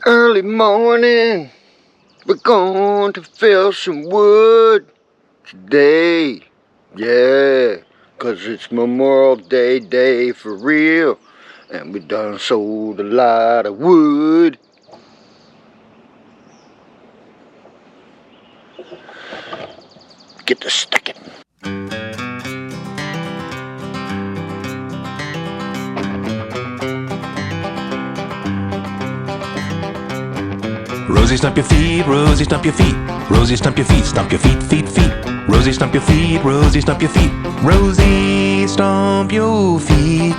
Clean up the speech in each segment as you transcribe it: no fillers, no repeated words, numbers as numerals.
Early morning, we're going to fell some wood today. Yeah, 'cause it's Memorial Day for real. And we done sold a lot of wood. Get to sticking. Rosie, stomp your feet, Rosie, stomp your feet. Rosie, stomp your feet, feet. Rosie, stomp your feet, Rosie, stomp your feet. Rosie, stomp your feet.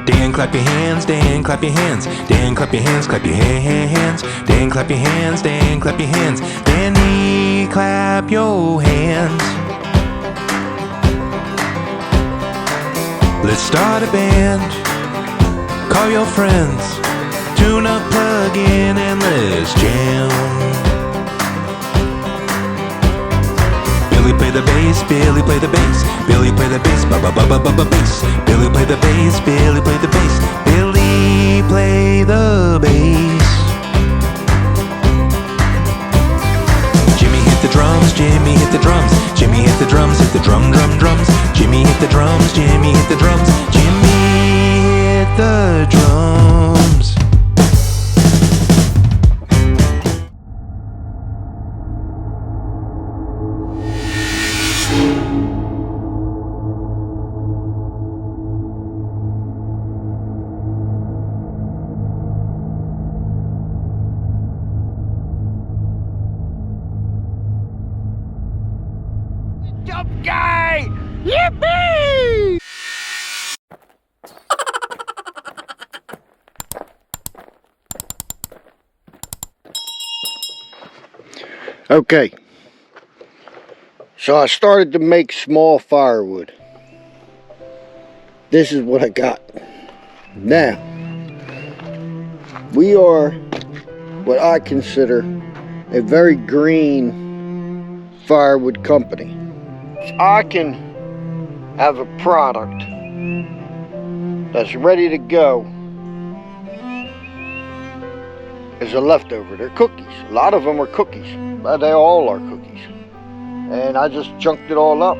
Dan, clap your hands, Dan, clap your hands. Dan, clap your hands, clap your hands. Dan, clap your hands, Dan, clap your hands. Danny, clap your hands. Let's start a band. Call your friends, tune up, plug in, and let's jam. Billy play the bass, Billy play the bass, Billy play the bass, bass. Billy play the bass, Billy play the bass, Billy play the bass. Jimmy hit the drums, Jimmy hit the drums, Jimmy hit the drums, hit the drums. Jimmy hit the drums, Jimmy hit the drums, Jimmy hit the drums. Jump guy! Yippee! Okay, so I started to make small firewood. This is what I got. Now, we are what I consider a very green firewood company. I can have a product that's ready to go as a leftover. They're cookies. A lot of them are cookies. They all are cookies. And I just chunked it all up.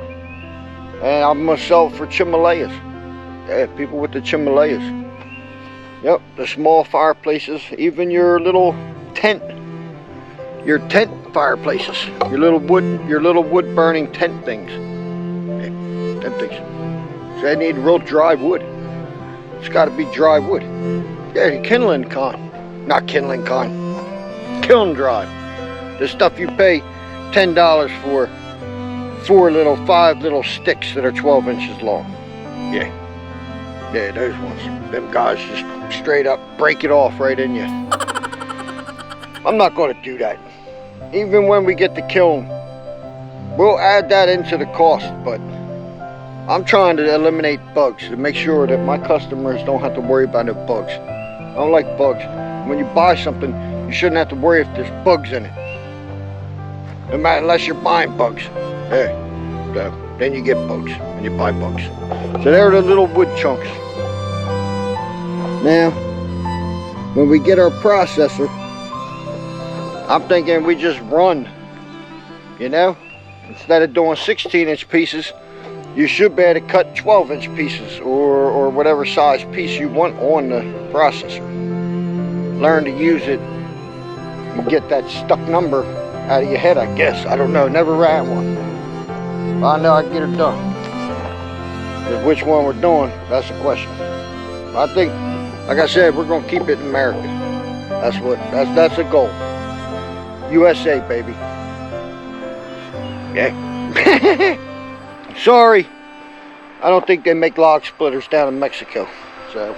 And I'm going to sell it for chimalayas. Yeah, people with the chimalayas. Yep, the small fireplaces. Even your little tent. Your tent fireplaces. Your little wood burning tent things. Yeah, tent things. So they need real dry wood. It's got to be dry wood. Yeah, kindling con. Not kindling con. Kiln dry. The stuff you pay $10 for 5 little sticks that are 12 inches long. Yeah. Yeah, those ones. Them guys just straight up break it off right in you. I'm not going to do that. Even when we get the kiln, we'll add that into the cost, but I'm trying to eliminate bugs to make sure that my customers don't have to worry about no bugs. I don't like bugs. When you buy something, you shouldn't have to worry if there's bugs in it. No matter, unless you're buying bugs. Yeah. So then you get bugs and you buy bugs. So there are the little wood chunks. Now, when we get our processor, I'm thinking we just run, you know? Instead of doing 16-inch pieces, you should be able to cut 12-inch pieces or whatever size piece you want on the processor. Learn to use it and get that stuck number out of your head, I guess. I don't know, never ran one. But I know I can get it done. But which one we're doing, that's the question. I think, like I said, we're gonna keep it in America. That's the goal. USA, baby. Yeah. Sorry, I don't think they make log splitters down in Mexico. So,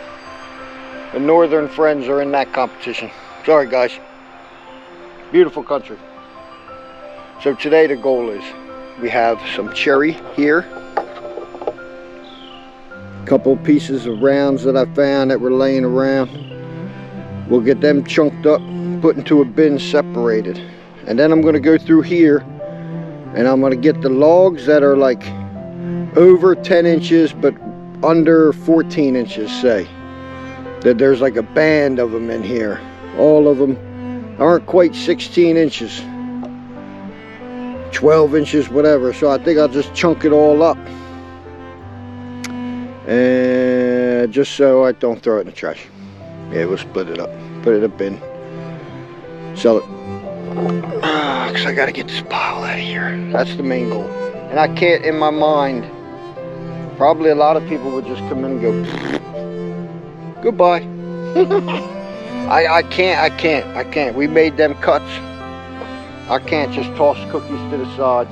the northern friends are in that competition. Sorry, guys. Beautiful country. So today the goal is, we have some cherry here. A couple pieces of rounds that I found that were laying around. We'll get them chunked up, put into a bin, separated. And then I'm going to go through here and I'm going to get the logs that are like over 10 inches but under 14 inches, say. that there's like a band of them in here. All of them aren't quite 16 inches, 12 inches, whatever. So I think I'll just chunk it all up, and just so I don't throw it in the trash. Yeah, we'll split it up, put it in a bin, sell it. Because I gotta get this pile out of here. That's the main goal. And I can't, in my mind, probably a lot of people would just come in and go, goodbye. I can't. We made them cuts. I can't just toss cookies to the side.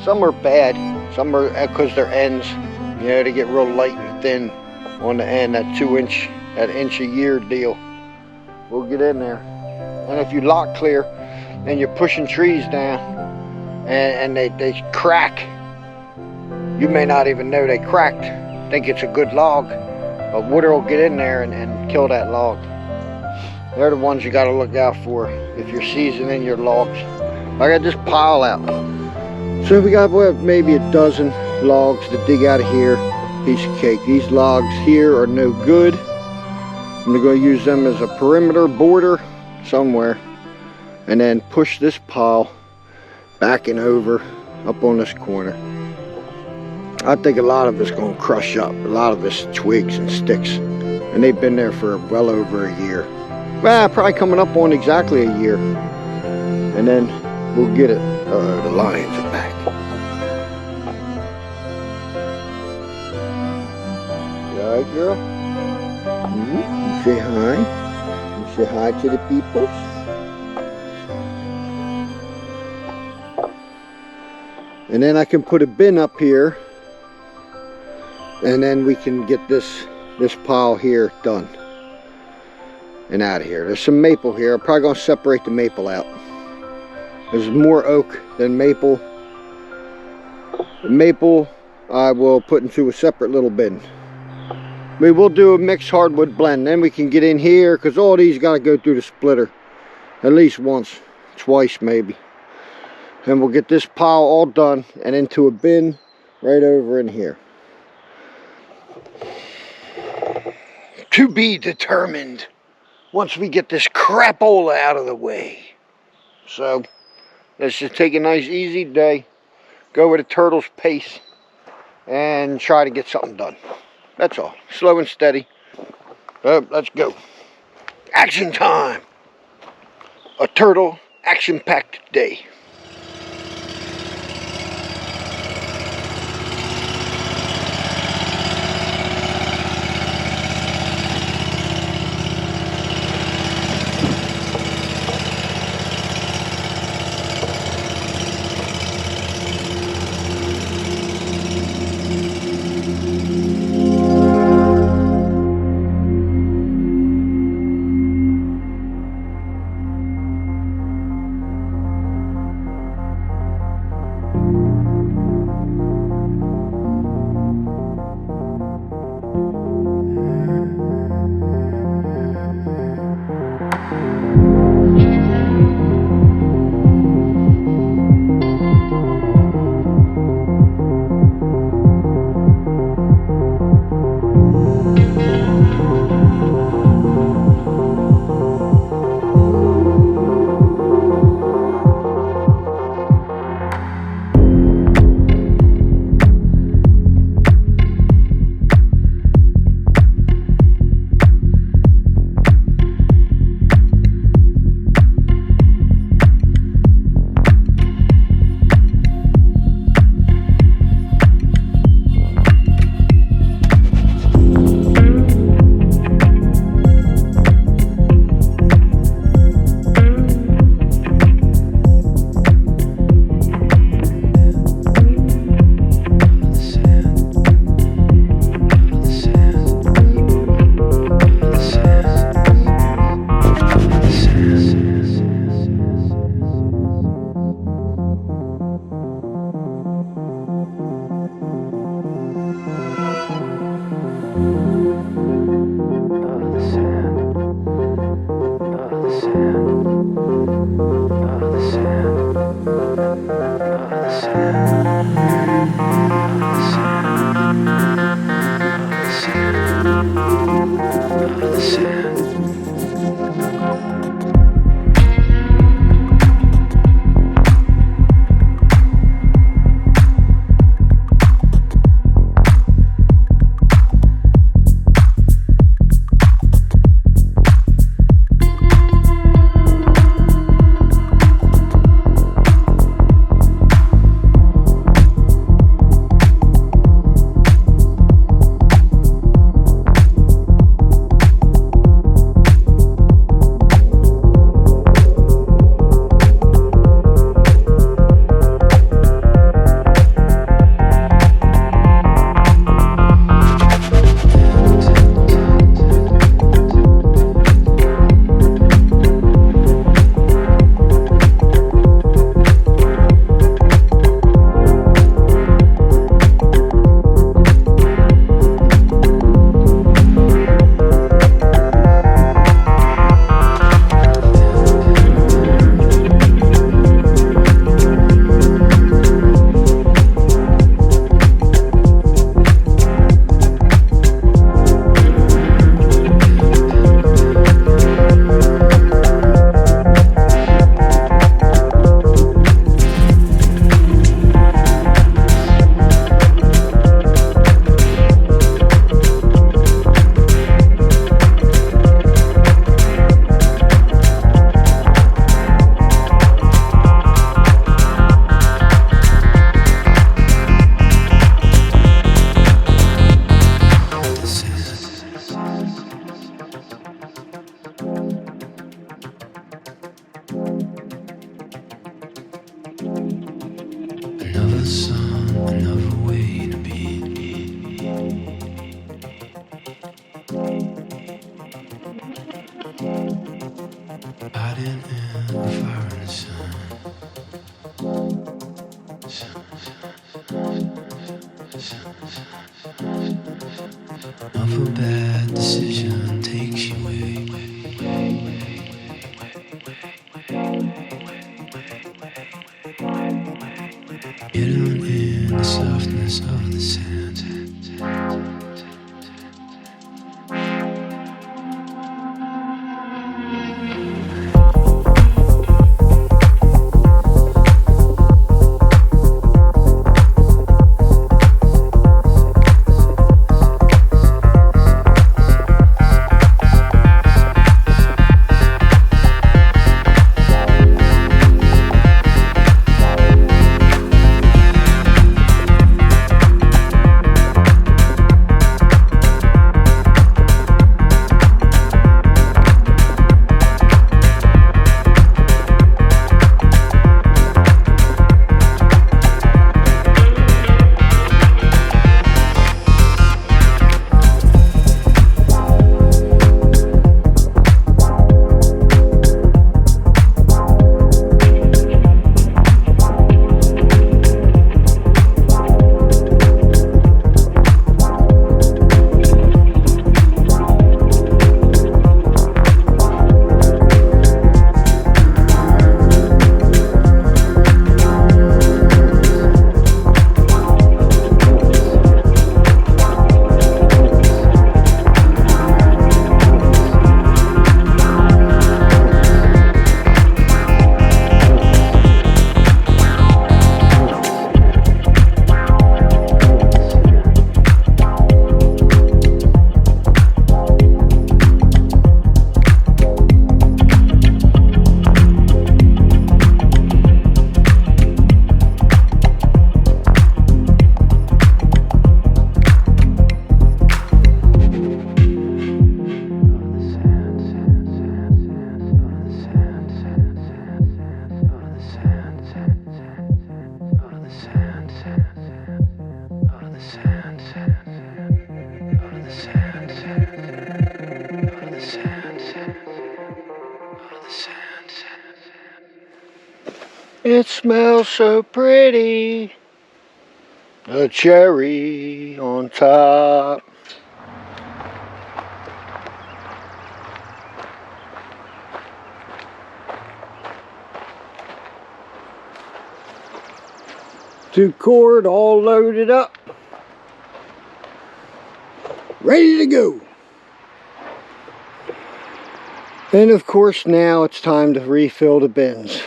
Some are bad. Some are because they're ends. You know, they get real light and thin on the end. That 2-inch, that inch a year deal. We'll get in there. And if you lock clear and you're pushing trees down and they crack, you may not even know they cracked. Think it's a good log. But water will get in there and kill that log. They're the ones you got to look out for if you're seasoning your logs. I got this pile out. So we got maybe a dozen logs to dig out of here. Piece of cake. These logs here are no good. I'm going to use them as a perimeter border somewhere. And then push this pile back and over up on this corner. I think a lot of it's going to crush up. A lot of it's twigs and sticks. And they've been there for well over a year. Well, probably coming up on exactly a year. And then we'll get it. The lions are back. You alright, girl? You say hi? You say hi to the people? And then I can put a bin up here. And then we can get this pile here done and out of here. There's some maple here. I'm probably going to separate the maple out. There's more oak than maple. The maple I will put into a separate little bin. We will do a mixed hardwood blend. Then we can get in here because all these got to go through the splitter at least once, twice maybe. And we'll get this pile all done and into a bin right over in here. To be determined once we get this crapola out of the way. So let's just take a nice easy day, go at a turtle's pace, and try to get something done. That's all. Slow and steady. Let's go. Action time. A turtle action-packed day. Another song, another way to be. Hiding in the fire and the sun. Of a bad decision takes you away. Hidden in the softness of the sand. It smells so pretty, a cherry on top. Two cord all loaded up, ready to go. And of course now it's time to refill the bins.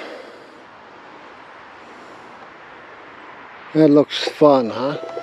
That looks fun, huh?